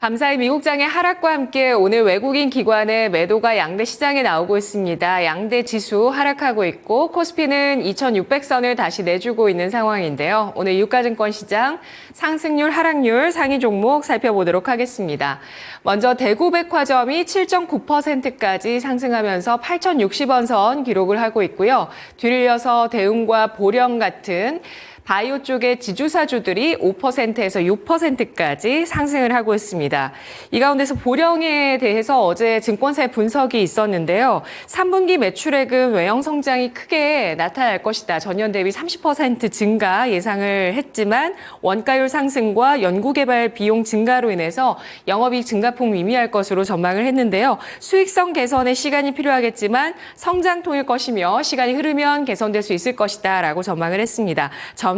밤사이 미국장의 하락과 함께 오늘 외국인 기관의 매도가 양대 시장에 나오고 있습니다. 양대 지수 하락하고 있고 코스피는 2,600선을 다시 내주고 있는 상황인데요. 오늘 유가증권 시장 상승률, 하락률 상위 종목 살펴보도록 하겠습니다. 먼저 대구백화점이 7.9%까지 상승하면서 8,060원 선 기록을 하고 있고요. 뒤를 이어서 대웅과 보령 같은 바이오 쪽의 지주사주들이 5%에서 6%까지 상승을 하고 있습니다. 이 가운데서 보령에 대해서 어제 증권사의 분석이 있었는데요. 3분기 매출액은 외형 성장이 크게 나타날 것이다. 전년 대비 30% 증가 예상을 했지만 원가율 상승과 연구개발 비용 증가로 인해서 영업이익 증가폭 미미할 것으로 전망을 했는데요. 수익성 개선에 시간이 필요하겠지만 성장통일 것이며 시간이 흐르면 개선될 수 있을 것이다 라고 전망을 했습니다.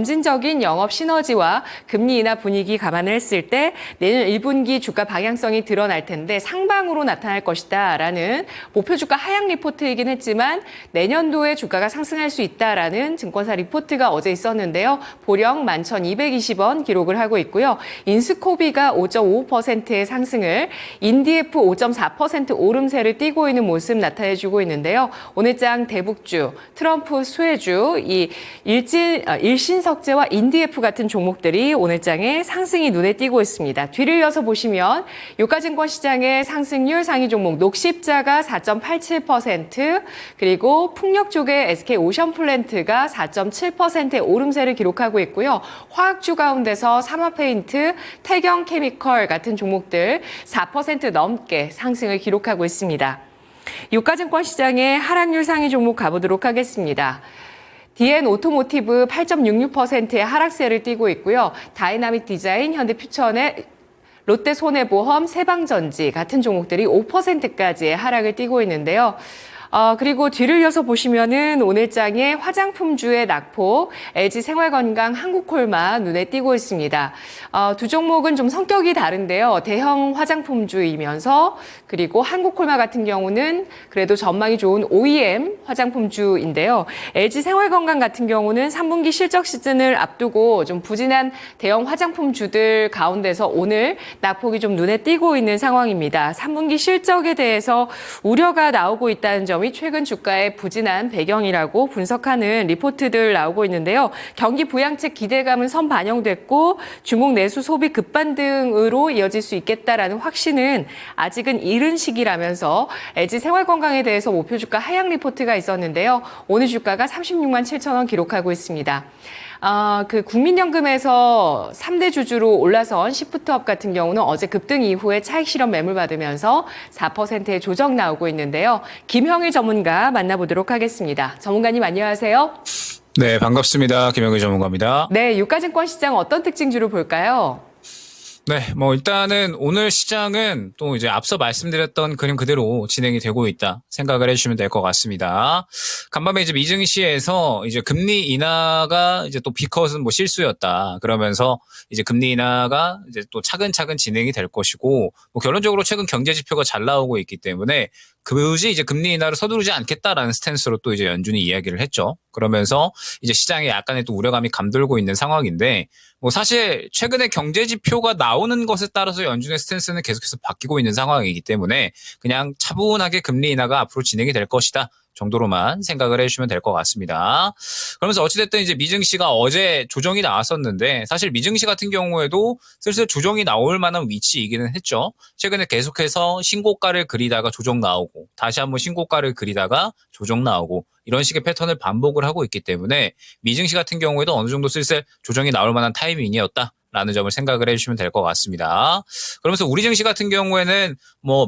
점진적인 영업 시너지와 금리 인하 분위기 감안을 했을 때 내년 1분기 주가 방향성이 드러날 텐데 상방으로 나타날 것이다라는 목표 주가 하향 리포트이긴 했지만 내년도에 주가가 상승할 수 있다라는 증권사 리포트가 어제 있었는데요. 보령 11,220원 기록을 하고 있고요. 인스코비가 5.55%의 상승을, 인디에프 5.4% 오름세를 띠고 있는 모습 나타내주고 있는데요. 오늘장 대북주, 트럼프 수혜주, 이 일신석재와 인디에프 같은 종목들이 오늘장에 상승이 눈에 띄고 있습니다. 뒤를 이어서 보시면 유가증권 시장의 상승률 상위 종목 녹십자가 4.87%, 그리고 풍력 쪽의 SK오션플랜트가 4.7%의 오름세를 기록하고 있고요. 화학주 가운데서 삼화페인트, 태경케미컬 같은 종목들 4% 넘게 상승을 기록하고 있습니다. 유가증권 시장의 하락률 상위 종목 가보도록 하겠습니다. DN 오토모티브 8.66%의 하락세를 띠고 있고요. 다이나믹 디자인, 현대퓨처넷, 롯데손해보험, 세방전지 같은 종목들이 5%까지의 하락을 띠고 있는데요. 그리고 뒤를 이어서 보시면은 오늘장에 화장품주의 낙폭, LG 생활건강, 한국콜마 눈에 띄고 있습니다. 두 종목은 좀 성격이 다른데요. 대형 화장품주이면서 그리고 한국콜마 같은 경우는 그래도 전망이 좋은 OEM 화장품주인데요. LG 생활건강 같은 경우는 3분기 실적 시즌을 앞두고 좀 부진한 대형 화장품주들 가운데서 오늘 낙폭이 좀 눈에 띄고 있는 상황입니다. 3분기 실적에 대해서 우려가 나오고 있다는 점이 최근 주가의 부진한 배경이라고 분석하는 리포트들 나오고 있는데요. 경기 부양책 기대감은 선 반영됐고 중국 내수 소비 급반등으로 이어질 수 있겠다라는 확신은 아직은 이른 시기라면서 LG 생활건강에 대해서 목표 주가 하향 리포트가 있었는데요. 오늘 주가가 36만 7천 원 기록하고 있습니다. 국민연금에서 3대 주주로 올라선 시프트업 같은 경우는 어제 급등 이후에 차익 실현 매물 받으면서 4%의 조정 나오고 있는데요. 김형일 전문가 만나보도록 하겠습니다. 전문가님 안녕하세요. 네, 반갑습니다. 김영일 전문가입니다. 네, 유가증권 시장 어떤 특징주로 볼까요? 네, 일단은 오늘 시장은 또 이제 앞서 말씀드렸던 그림 그대로 진행이 되고 있다 생각을 해주시면 될 것 같습니다. 간밤에 이제 미증시에서 이제 금리 인하가 이제 또 비컷은 실수였다. 그러면서 이제 금리 인하가 이제 또 차근차근 진행이 될 것이고, 결론적으로 최근 경제 지표가 잘 나오고 있기 때문에 굳이 이제 금리 인하를 서두르지 않겠다라는 스탠스로 또 이제 연준이 이야기를 했죠. 그러면서 이제 시장에 약간의 또 우려감이 감돌고 있는 상황인데, 사실 최근에 경제 지표가 나오는 것에 따라서 연준의 스탠스는 계속해서 바뀌고 있는 상황이기 때문에 그냥 차분하게 금리 인하가 앞으로 진행이 될 것이다 정도로만 생각을 해주시면 될 것 같습니다. 그러면서 어찌됐든 이제 미증시가 어제 조정이 나왔었는데, 사실 미증시 같은 경우에도 슬슬 조정이 나올 만한 위치이기는 했죠. 최근에 계속해서 신고가를 그리다가 조정 나오고 다시 한번 신고가를 그리다가 조정 나오고 이런 식의 패턴을 반복을 하고 있기 때문에 미증시 같은 경우에도 어느 정도 슬슬 조정이 나올 만한 타이밍이었다 라는 점을 생각을 해주시면 될 것 같습니다. 그러면서 우리 증시 같은 경우에는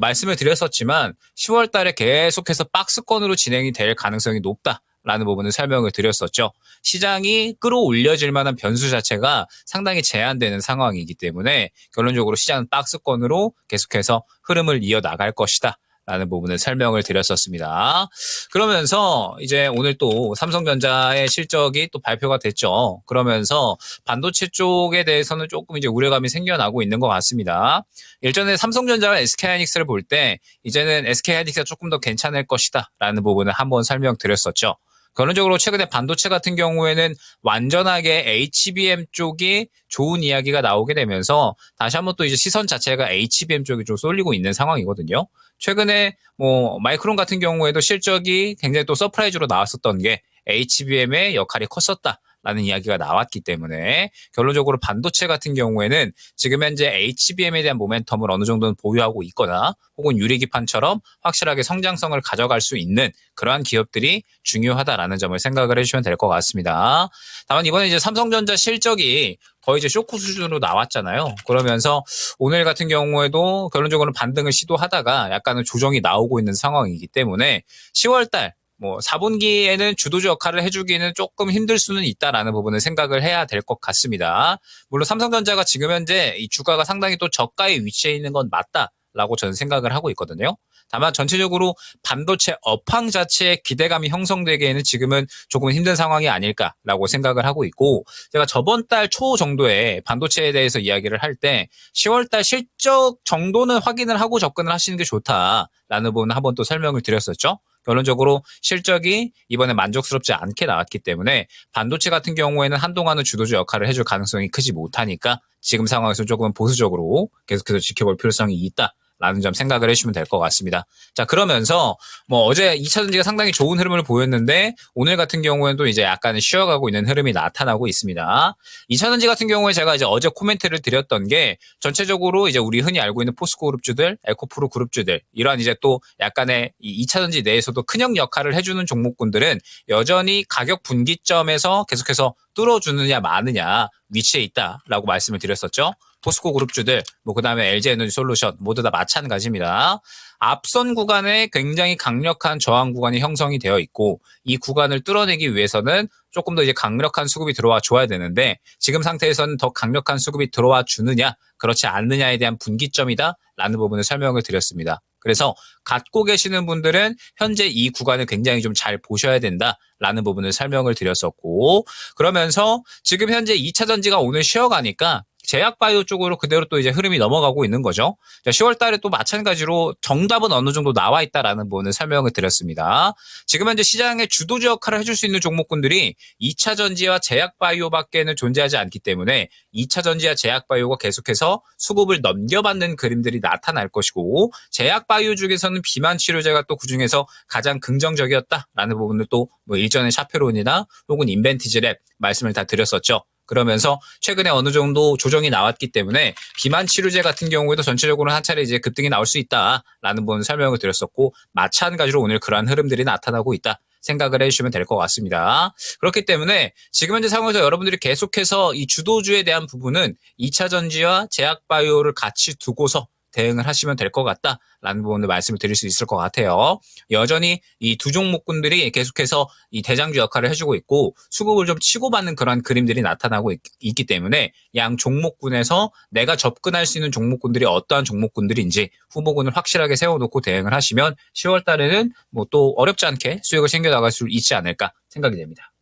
말씀을 드렸었지만 10월 달에 계속해서 박스권으로 진행이 될 가능성이 높다라는 부분을 설명을 드렸었죠. 시장이 끌어올려질 만한 변수 자체가 상당히 제한되는 상황이기 때문에 결론적으로 시장은 박스권으로 계속해서 흐름을 이어나갈 것이다 라는 부분을 설명을 드렸었습니다. 그러면서 이제 오늘 또 삼성전자의 실적이 또 발표가 됐죠. 그러면서 반도체 쪽에 대해서는 조금 이제 우려감이 생겨나고 있는 것 같습니다. 일전에 삼성전자와 SK하이닉스를 볼 때 이제는 SK하이닉스가 조금 더 괜찮을 것이다 라는 부분을 한번 설명드렸었죠. 결론적으로 최근에 반도체 같은 경우에는 완전하게 HBM 쪽이 좋은 이야기가 나오게 되면서 다시 한번 또 이제 시선 자체가 HBM 쪽이 좀 쏠리고 있는 상황이거든요. 최근에 뭐 마이크론 같은 경우에도 실적이 굉장히 또 서프라이즈로 나왔었던 게 HBM의 역할이 컸었다. 라는 이야기가 나왔기 때문에 결론적으로 반도체 같은 경우에는 지금 현재 HBM에 대한 모멘텀을 어느 정도는 보유하고 있거나 혹은 유리기판처럼 확실하게 성장성을 가져갈 수 있는 그러한 기업들이 중요하다라는 점을 생각을 해주시면 될 것 같습니다. 다만 이번에 이제 삼성전자 실적이 거의 이제 쇼크 수준으로 나왔잖아요. 그러면서 오늘 같은 경우에도 결론적으로 반등을 시도하다가 약간은 조정이 나오고 있는 상황이기 때문에 10월달 뭐 4분기에는 주도주 역할을 해주기는 조금 힘들 수는 있다라는 부분을 생각을 해야 될 것 같습니다. 물론 삼성전자가 지금 현재 이 주가가 상당히 또 저가에 위치해 있는 건 맞다라고 저는 생각을 하고 있거든요. 다만 전체적으로 반도체 업황 자체의 기대감이 형성되기에는 지금은 조금 힘든 상황이 아닐까라고 생각을 하고 있고, 제가 저번 달 초 정도에 반도체에 대해서 이야기를 할 때 10월 달 실적 정도는 확인을 하고 접근을 하시는 게 좋다라는 부분을 한번 또 설명을 드렸었죠. 결론적으로 실적이 이번에 만족스럽지 않게 나왔기 때문에 반도체 같은 경우에는 한동안은 주도주 역할을 해줄 가능성이 크지 못하니까 지금 상황에서 조금 보수적으로 계속해서 지켜볼 필요성이 있다. 라는 점 생각을 해주시면 될 것 같습니다. 자, 그러면서 뭐 어제 2차전지가 상당히 좋은 흐름을 보였는데 오늘 같은 경우에는 또 이제 약간 쉬어가고 있는 흐름이 나타나고 있습니다. 2차전지 같은 경우에 제가 이제 어제 코멘트를 드렸던 게 전체적으로 이제 우리 흔히 알고 있는 포스코 그룹주들, 에코프로 그룹주들 이러한 이제 또 약간의 이 2차전지 내에서도 큰형 역할을 해주는 종목군들은 여전히 가격 분기점에서 계속해서 뚫어주느냐 마느냐 위치에 있다라고 말씀을 드렸었죠. 포스코 그룹주들, 뭐 그다음에 LG에너지솔루션 모두 다 마찬가지입니다. 앞선 구간에 굉장히 강력한 저항 구간이 형성이 되어 있고 이 구간을 뚫어내기 위해서는 조금 더 이제 강력한 수급이 들어와 줘야 되는데 지금 상태에서는 더 강력한 수급이 들어와 주느냐 그렇지 않느냐에 대한 분기점이다라는 부분을 설명을 드렸습니다. 그래서 갖고 계시는 분들은 현재 이 구간을 굉장히 좀 잘 보셔야 된다라는 부분을 설명을 드렸었고, 그러면서 지금 현재 2차 전지가 오늘 쉬어가니까 제약바이오 쪽으로 그대로 또 이제 흐름이 넘어가고 있는 거죠. 10월 달에 또 마찬가지로 정답은 어느 정도 나와 있다라는 부분을 설명을 드렸습니다. 지금 현재 시장의 주도주 역할을 해줄 수 있는 종목군들이 2차 전지와 제약바이오밖에는 존재하지 않기 때문에 2차 전지와 제약바이오가 계속해서 수급을 넘겨받는 그림들이 나타날 것이고, 제약바이오 중에서는 비만 치료제가 또 그중에서 가장 긍정적이었다라는 부분을 또 뭐 일전에 샤페론이나 혹은 인벤티즈랩 말씀을 다 드렸었죠. 그러면서 최근에 어느 정도 조정이 나왔기 때문에 비만 치료제 같은 경우에도 전체적으로 한 차례 이제 급등이 나올 수 있다라는 부분 설명을 드렸었고, 마찬가지로 오늘 그러한 흐름들이 나타나고 있다 생각을 해주시면 될 것 같습니다. 그렇기 때문에 지금 현재 상황에서 여러분들이 계속해서 이 주도주에 대한 부분은 2차 전지와 제약바이오를 같이 두고서 대응을 하시면 될 것 같다라는 부분을 말씀을 드릴 수 있을 것 같아요. 여전히 이 두 종목군들이 계속해서 이 대장주 역할을 해주고 있고 수급을 좀 치고받는 그런 그림들이 나타나고 있기 때문에 양 종목군에서 내가 접근할 수 있는 종목군들이 어떠한 종목군들인지 후보군을 확실하게 세워놓고 대응을 하시면 10월 달에는 뭐 또 어렵지 않게 수익을 챙겨나갈 수 있지 않을까 생각이 됩니다.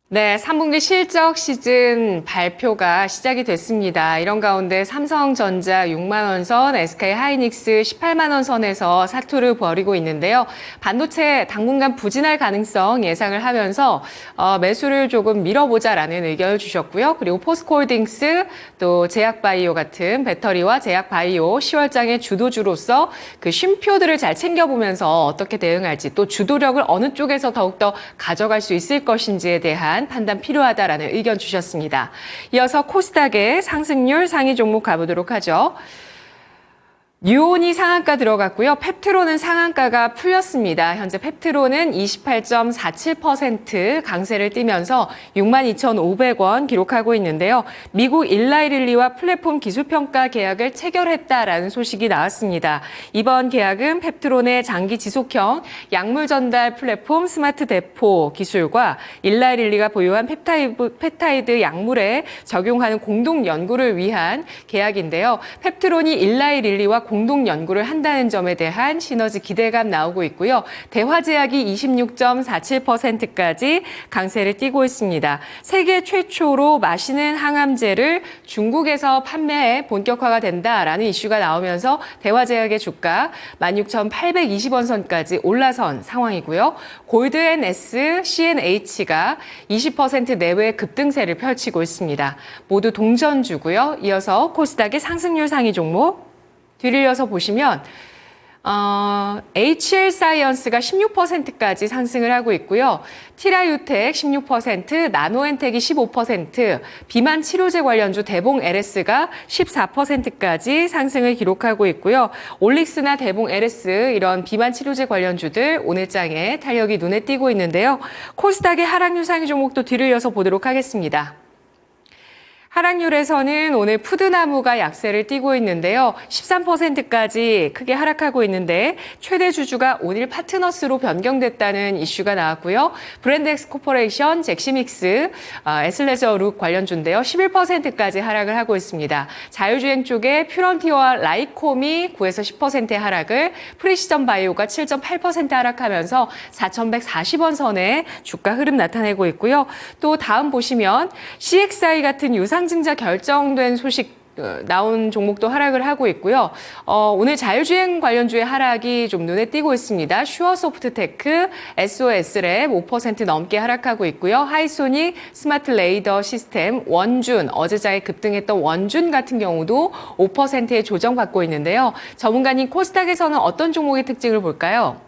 네, 3분기 실적 시즌 발표가 시작이 됐습니다. 이런 가운데 삼성전자 6만 원 선, SK하이닉스 18만 원 선에서 사투를 벌이고 있는데요. 반도체 당분간 부진할 가능성 예상을 하면서 매수를 조금 밀어보자라는 의견을 주셨고요. 그리고 포스코홀딩스, 또 제약바이오 같은 배터리와 제약바이오 10월장의 주도주로서 그 쉼표들을 잘 챙겨보면서 어떻게 대응할지, 또 주도력을 어느 쪽에서 더욱더 가져갈 수 있을 것인지에 대한 판단 필요하다라는 의견 주셨습니다. 이어서 코스닥의 상승률 상위 종목 가보도록 하죠. 뉴온이 상한가 들어갔고요. 펩트론은 상한가가 풀렸습니다. 현재 펩트론은 28.47% 강세를 띠면서 62,500원 기록하고 있는데요. 미국 일라이릴리와 플랫폼 기술평가 계약을 체결했다라는 소식이 나왔습니다. 이번 계약은 펩트론의 장기 지속형 약물 전달 플랫폼 스마트 대포 기술과 일라이릴리가 보유한 펩타이드 약물에 적용하는 공동 연구를 위한 계약인데요. 펩트론이 일라이릴리와 공동 연구를 한다는 점에 대한 시너지 기대감 나오고 있고요. 대화제약이 26.47%까지 강세를 띠고 있습니다. 세계 최초로 마시는 항암제를 중국에서 판매 본격화가 된다라는 이슈가 나오면서 대화제약의 주가 16,820원 선까지 올라선 상황이고요. 골드앤S, CNH가 20% 내외 급등세를 펼치고 있습니다. 모두 동전주고요. 이어서 코스닥의 상승률 상위 종목 뒤를 이어서 보시면 HL 사이언스가 16%까지 상승을 하고 있고요. 티라유텍 16%, 나노엔텍이 15%, 비만 치료제 관련주 대봉 LS가 14%까지 상승을 기록하고 있고요. 올릭스나 대봉 LS 이런 비만 치료제 관련주들 오늘장에 탄력이 눈에 띄고 있는데요. 코스닥의 하락률 상위 종목도 뒤를 이어서 보도록 하겠습니다. 하락률에서는 오늘 푸드나무가 약세를 띠고 있는데요. 13%까지 크게 하락하고 있는데 최대 주주가 오늘 파트너스로 변경됐다는 이슈가 나왔고요. 브랜드엑스 코퍼레이션, 잭시믹스, 에슬레저 룩 관련주인데요. 11%까지 하락을 하고 있습니다. 자율주행 쪽에 퓨런티어와 라이콤이 9에서 10%의 하락을, 프리시전 바이오가 7.8% 하락하면서 4,140원 선에 주가 흐름 나타내고 있고요. 또 다음 보시면 CXI 같은 유상증자 결정된 소식 나온 종목도 하락을 하고 있고요. 오늘 자율주행 관련주의 하락이 좀 눈에 띄고 있습니다. 슈어소프트테크, SOS랩 5% 넘게 하락하고 있고요. 하이소닉, 스마트 레이더 시스템, 원준, 어제자에 급등했던 원준 같은 경우도 5%의 조정받고 있는데요. 전문가님, 코스닥에서는 어떤 종목의 특징을 볼까요?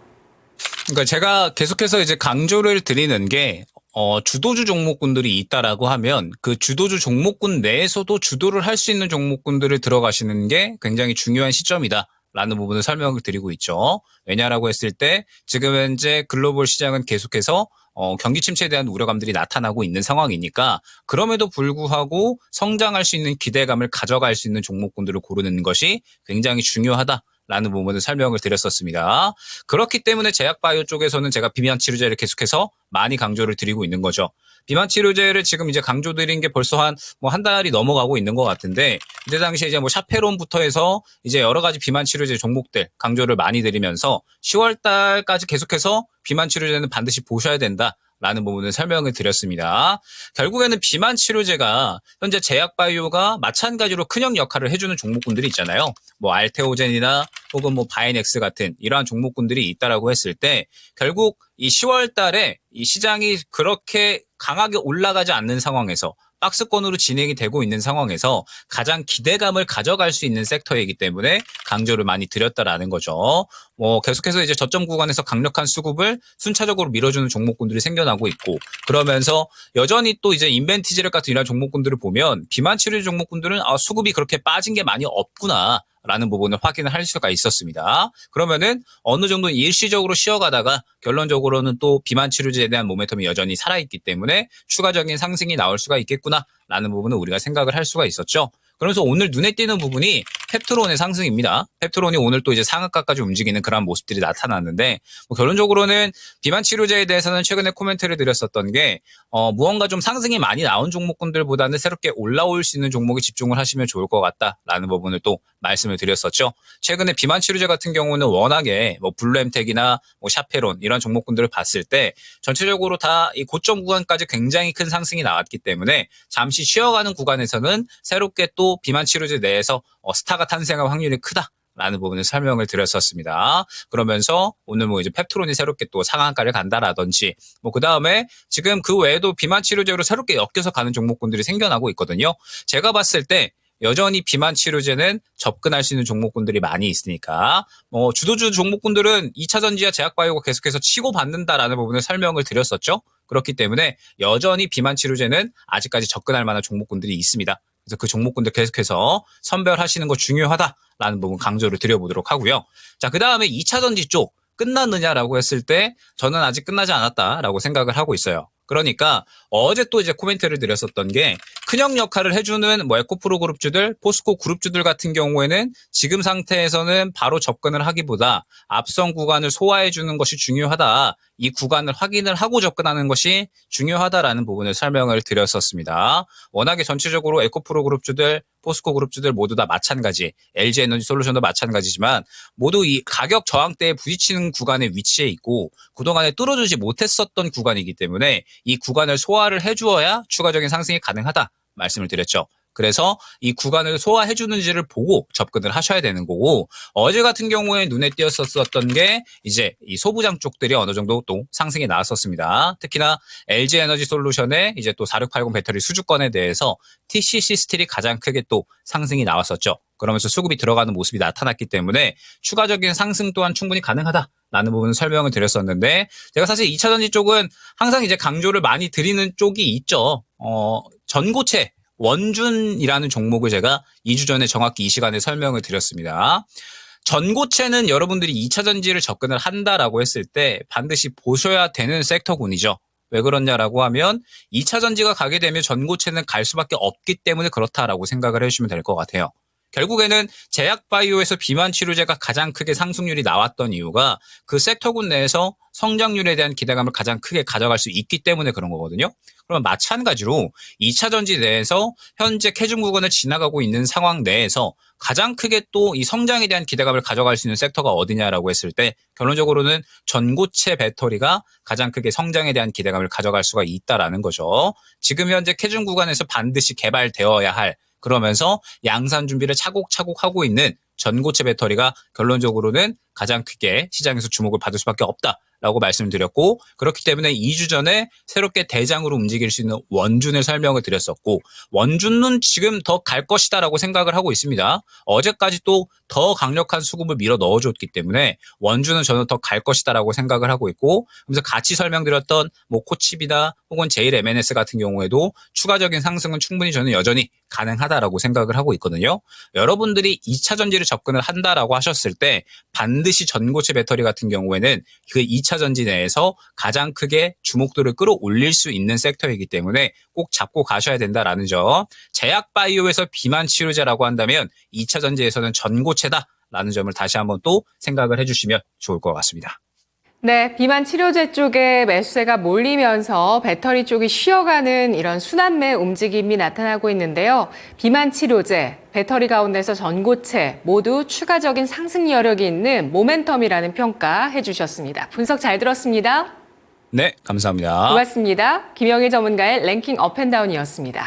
그러니까 제가 계속해서 이제 강조를 드리는 게 주도주 종목군들이 있다라고 하면 그 주도주 종목군 내에서도 주도를 할 수 있는 종목군들을 들어가시는 게 굉장히 중요한 시점이다라는 부분을 설명을 드리고 있죠. 왜냐라고 했을 때 지금 현재 글로벌 시장은 계속해서 경기 침체에 대한 우려감들이 나타나고 있는 상황이니까 그럼에도 불구하고 성장할 수 있는 기대감을 가져갈 수 있는 종목군들을 고르는 것이 굉장히 중요하다. 라는 부분을 설명을 드렸었습니다. 그렇기 때문에 제약바이오 쪽에서는 제가 비만 치료제를 계속해서 많이 강조를 드리고 있는 거죠. 비만 치료제를 지금 이제 강조드린 게 벌써 한 달이 넘어가고 있는 것 같은데, 이때 당시에 이제 샤페론부터 해서 이제 여러 가지 비만 치료제 종목들 강조를 많이 드리면서 10월 달까지 계속해서 비만 치료제는 반드시 보셔야 된다. 라는 부분을 설명을 드렸습니다. 결국에는 비만 치료제가 현재 제약바이오가 마찬가지로 큰형 역할을 해주는 종목군들이 있잖아요. 뭐 알테오젠이나 혹은 뭐 바이넥스 같은 이러한 종목군들이 있다라고 했을 때 결국 이 10월 달에 이 시장이 그렇게 강하게 올라가지 않는 상황에서 박스권으로 진행이 되고 있는 상황에서 가장 기대감을 가져갈 수 있는 섹터이기 때문에 강조를 많이 드렸다라는 거죠. 계속해서 이제 저점 구간에서 강력한 수급을 순차적으로 밀어주는 종목군들이 생겨나고 있고, 그러면서 여전히 또 이제 인벤티지력 같은 이런 종목군들을 보면 비만 치료 종목군들은 수급이 그렇게 빠진 게 많이 없구나. 라는 부분을 확인을 할 수가 있었습니다. 그러면은 어느 정도 일시적으로 쉬어가다가 결론적으로는 또 비만 치료제에 대한 모멘텀이 여전히 살아있기 때문에 추가적인 상승이 나올 수가 있겠구나라는 부분을 우리가 생각을 할 수가 있었죠. 그래서 오늘 눈에 띄는 부분이 펩트론의 상승입니다. 펩트론이 오늘 또 이제 상한가까지 움직이는 그런 모습들이 나타났는데, 결론적으로는 비만 치료제에 대해서는 최근에 코멘트를 드렸었던 게 무언가 좀 상승이 많이 나온 종목군들보다는 새롭게 올라올 수 있는 종목에 집중을 하시면 좋을 것 같다라는 부분을 또 말씀을 드렸었죠. 최근에 비만 치료제 같은 경우는 워낙에 블루엠텍이나 샤페론 이런 종목군들을 봤을 때 전체적으로 다 이 고점 구간까지 굉장히 큰 상승이 나왔기 때문에 잠시 쉬어가는 구간에서는 새롭게 또 비만 치료제 내에서 스타가 탄생할 확률이 크다라는 부분을 설명을 드렸었습니다. 그러면서 오늘 이제 펩트론이 새롭게 또 상한가를 간다라든지 그 다음에 지금 그 외에도 비만 치료제로 새롭게 엮여서 가는 종목군들이 생겨나고 있거든요. 제가 봤을 때 여전히 비만 치료제는 접근할 수 있는 종목군들이 많이 있으니까 주도주 종목군들은 2차 전지와 제약바이오가 계속해서 치고 받는다라는 부분을 설명을 드렸었죠. 그렇기 때문에 여전히 비만 치료제는 아직까지 접근할 만한 종목군들이 있습니다. 그래서 그 종목군들 계속해서 선별하시는 거 중요하다라는 부분 강조를 드려보도록 하고요. 자, 그 다음에 2차 전지 쪽 끝났느냐라고 했을 때 저는 아직 끝나지 않았다라고 생각을 하고 있어요. 그러니까 어제 또 이제 코멘트를 드렸었던 게 큰형 역할을 해주는 뭐 에코프로 그룹주들, 포스코 그룹주들 같은 경우에는 지금 상태에서는 바로 접근을 하기보다 앞선 구간을 소화해주는 것이 중요하다. 이 구간을 확인을 하고 접근하는 것이 중요하다라는 부분을 설명을 드렸었습니다. 워낙에 전체적으로 에코프로 그룹주들, 포스코 그룹주들 모두 다 마찬가지, LG에너지솔루션도 마찬가지지만 모두 이 가격 저항대에 부딪히는 구간에 위치해 있고 그동안에 뚫어주지 못했었던 구간이기 때문에 이 구간을 소화를 해주어야 추가적인 상승이 가능하다 말씀을 드렸죠. 그래서 이 구간을 소화해 주는지를 보고 접근을 하셔야 되는 거고, 어제 같은 경우에 눈에 띄었었던 게 이제 이 소부장 쪽들이 어느 정도 또 상승이 나왔었습니다. 특히나 LG에너지솔루션의 이제 또 4680 배터리 수주권에 대해서 TCC 스틸이 가장 크게 또 상승이 나왔었죠. 그러면서 수급이 들어가는 모습이 나타났기 때문에 추가적인 상승 또한 충분히 가능하다라는 부분을 설명을 드렸었는데, 제가 사실 2차전지 쪽은 항상 이제 강조를 많이 드리는 쪽이 있죠. 전고체 원준이라는 종목을 제가 2주 전에 정확히 이 시간에 설명을 드렸습니다. 전고체는 여러분들이 2차전지를 접근을 한다라고 했을 때 반드시 보셔야 되는 섹터군이죠. 왜 그러냐라고 하면 2차전지가 가게 되면 전고체는 갈 수밖에 없기 때문에 그렇다라고 생각을 해주시면 될 것 같아요. 결국에는 제약바이오에서 비만 치료제가 가장 크게 상승률이 나왔던 이유가 그 섹터군 내에서 성장률에 대한 기대감을 가장 크게 가져갈 수 있기 때문에 그런 거거든요. 그러면 마찬가지로 2차 전지 내에서 현재 캐중 구간을 지나가고 있는 상황 내에서 가장 크게 또 이 성장에 대한 기대감을 가져갈 수 있는 섹터가 어디냐라고 했을 때 결론적으로는 전고체 배터리가 가장 크게 성장에 대한 기대감을 가져갈 수가 있다라는 거죠. 지금 현재 캐중 구간에서 반드시 개발되어야 할, 그러면서 양산 준비를 차곡차곡 하고 있는 전고체 배터리가 결론적으로는 가장 크게 시장에서 주목을 받을 수밖에 없다라고 말씀드렸고, 그렇기 때문에 2주 전에 새롭게 대장으로 움직일 수 있는 원준을 설명을 드렸었고, 원준은 지금 더 갈 것이다라고 생각을 하고 있습니다. 어제까지 또 더 강력한 수급을 밀어 넣어줬기 때문에 원준은 저는 더 갈 것이다라고 생각을 하고 있고, 그래서 같이 설명드렸던 뭐 코칩이나 혹은 제일 M&S 같은 경우에도 추가적인 상승은 충분히 저는 여전히 가능하다라고 생각을 하고 있거든요. 여러분들이 2차 전지를 접근을 한다라고 하셨을 때 반드시 전고체 배터리 같은 경우에는 그 2차 전지 내에서 가장 크게 주목도를 끌어올릴 수 있는 섹터이기 때문에 꼭 잡고 가셔야 된다라는 점. 제약바이오에서 비만 치료제라고 한다면 2차 전지에서는 전고체다라는 점을 다시 한번 또 생각을 해주시면 좋을 것 같습니다. 네, 비만 치료제 쪽에 매수세가 몰리면서 배터리 쪽이 쉬어가는 이런 순환매 움직임이 나타나고 있는데요. 비만 치료제, 배터리 가운데서 전고체 모두 추가적인 상승 여력이 있는 모멘텀이라는 평가 해주셨습니다. 분석 잘 들었습니다. 네, 감사합니다. 고맙습니다. 김영희 전문가의 랭킹 업앤다운이었습니다.